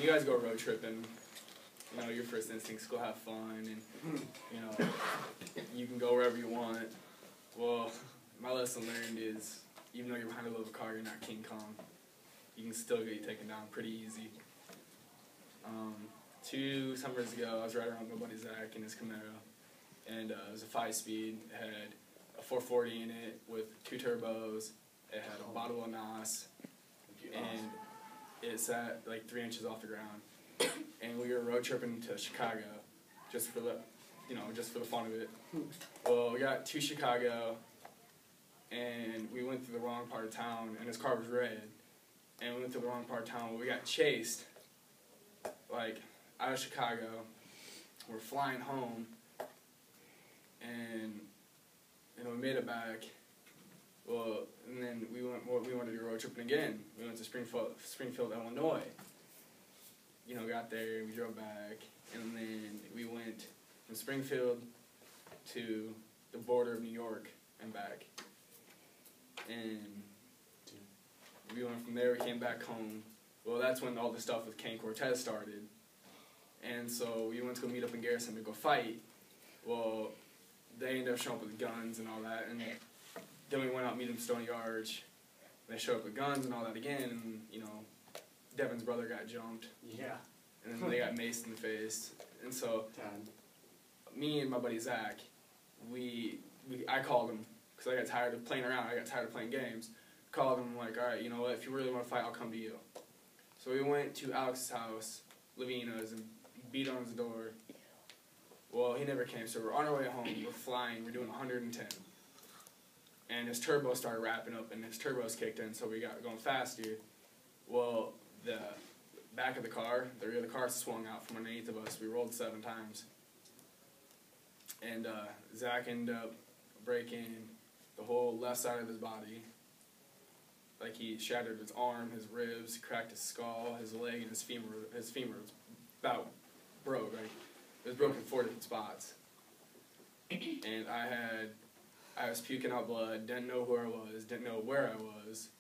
you guys go road tripping, you know, your first instinct's go have fun, and, you know, you can go wherever you want. Well, my lesson learned is, even though you're behind the wheel of a car, you're not King Kong. You can still get taken down pretty easy. 2 summers ago, I was riding around with my buddy Zach in his Camaro, and it was a 5-speed. It had a 440 in it with 2 turbos. It had a bottle of NOS, and it sat like 3 inches off the ground. And we were road tripping to Chicago, just for the, you know, just for the fun of it. Well, we got to Chicago, and we went through the wrong part of town, and his car was red. And we went through the wrong part of town. We got chased, like, out of Chicago. We're flying home, and we made it back. Well, and then we wanted to go road tripping again. We went to Springfield, Illinois. You know, got there, we drove back, and then we went from Springfield to the border of New York and back. And we went from there, we came back home. Well, that's when all the stuff with Ken Cortez started. And so we went to go meet up in Garrison to go fight. Well, they ended up showing up with guns and all that. And then we went out and meet them in Stony Arch. They showed up with guns and all that again. And, you know, Devin's brother got jumped. Yeah. And then they got maced in the face. And so, me and my buddy Zach, I called him, because I got tired of playing around. I got tired of playing games. Called him, like, all right, you know what, if you really want to fight, I'll come to you. So we went to Alex's house, Lavina's, and beat on his door. Well, he never came, so we're on our way home, we're flying, we're doing 110. And his turbo started wrapping up, and his turbos kicked in, so we got going faster. Well, the back of the car, the rear of the car swung out from underneath of us. We rolled 7 times. And Zach ended up breaking the whole left side of his body. Like, he shattered his arm, his ribs, cracked his skull, his leg, and his femur. His femur was about broke. Like, it was broken in 4 different spots. And I was puking out blood, didn't know who I was, didn't know where I was,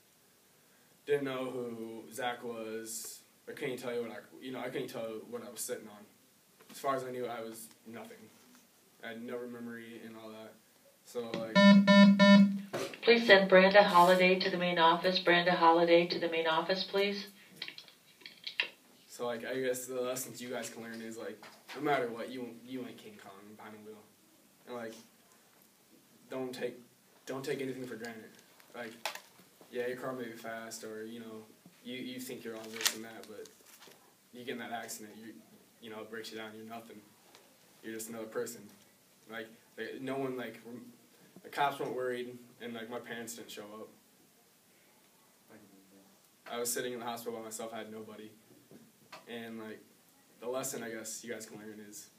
didn't know who Zach was. I couldn't tell you I couldn't tell what I was sitting on. As far as I knew, I was nothing. I had no memory and all that. So, like... Please send Brenda Holiday to the main office. Brenda Holiday to the main office, please. So, like, I guess the lessons you guys can learn is, like, no matter what, you ain't King Kong behind the wheel. And, like, don't take anything for granted. Like, yeah, your car may be fast, or, you know, you think you're all this and that, but you get in that accident, you know, it breaks you down, you're nothing. You're just another person. Like, no one, like, the cops weren't worried, and, like, my parents didn't show up. Like, I was sitting in the hospital by myself, I had nobody. And, like, the lesson I guess you guys can learn is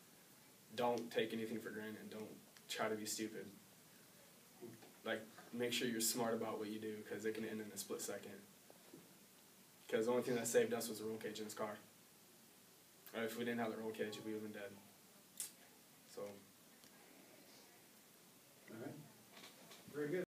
don't take anything for granted. Don't try to be stupid. Like, make sure you're smart about what you do, because it can end in a split second. Because the only thing that saved us was the roll cage in his car. Or if we didn't have the roll cage, we would have been dead. So. All right. Very good.